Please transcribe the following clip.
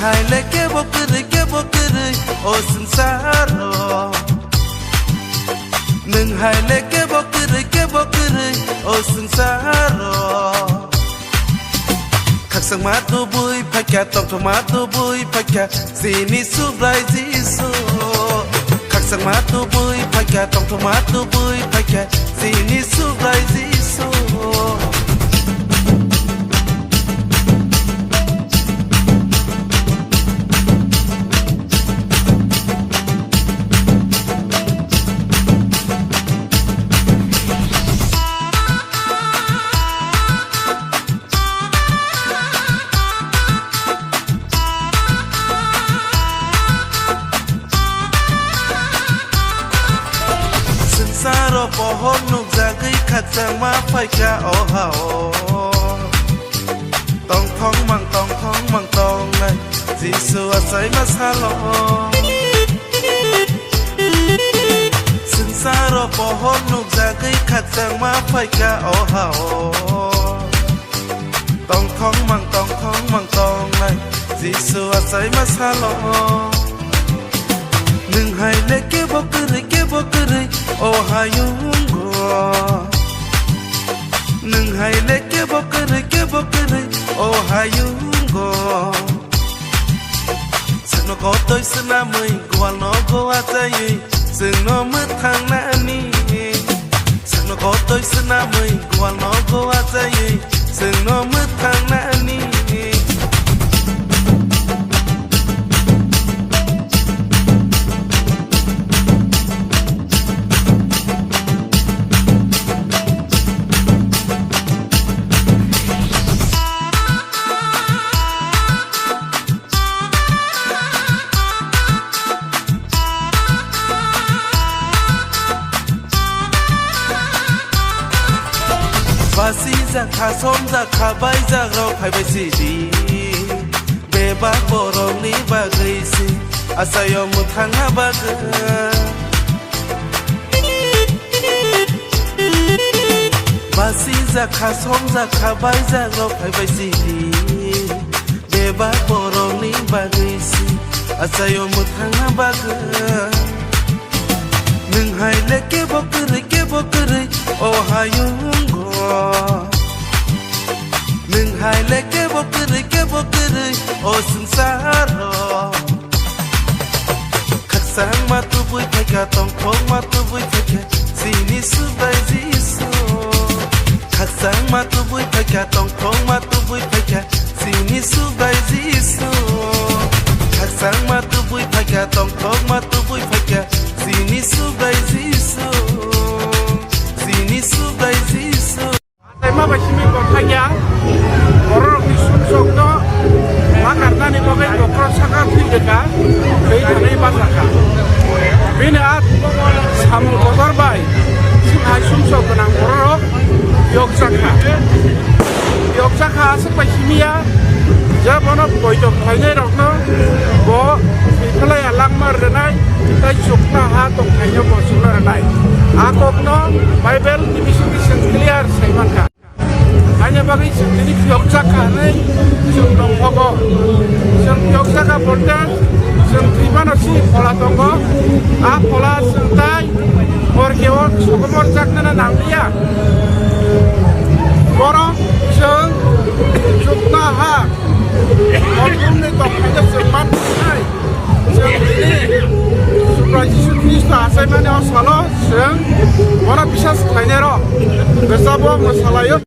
hai le ke bokere o sansaro nung hai le ke bokere o sansaro khak sang ma tu bui phakya tong thong ma tu bui phakya sini subrai jisu khak sang ma tu bui phakya tong thong ma tu bui phakya sini subrai jisu saro pohon nuk jagai khak sang ma phakya o ha o tong thong mang tong lai jisu asai ma salo saro pohon nuk jagai khak sang ma phakya o ha o tong thong mang tong lai jisu asai ma salo nung hai le ke bokere o hayungo nung hai le ke bokere o hayungo sano ko tôi sana mui gwal no go atai sing no mut thang na ni sano ko tôi sana mui gwal no go atai sing no mut thang na ni basi za kha som za kha bai za ro khai bai si di be ba borong ni ba gai si asayo mu thang ha ba ga basi za kha som za kha bai za ro khai bai si di be ba borong ni ba gai si asayo mu thang ha ba ga nung hai le ke bokere o hayungo nung hai le ke bokere o sansaro khak sang ma tu bui phakya tong thong ma tu bui phakya sini subrai jisu khak sang ma tu bui phakya tong thong ma tu bui phakya sini subrai jisu khak sang ma tu bui phakya tong thong ma tu bui phakya sini subrai jisu sini subrai jisu tema basimi kothaya borok ni sumsok to makarna ni bagai bokro saka thindeka bei thanai basaka bini at samul kotor bai sinhai sumsok gonang borok yoksaka asuk basimia jabono boidok thainai rokno bo phelai alangmar renai tai sukna ha tong thainyo bo sukna renai akokno bible division clear saimanka hanya bagi sendiri yoksaka nei sung dong hogo sung yoksaka bordan sung tribana si pola tongo a pola sentai orgeo sukomor jakna nanglia borong sung sukna ha Orang ni tak ada seman ni, jadi supaya Yesus Kristus asal mana asal, orang bisa sekali ni, bersama masalah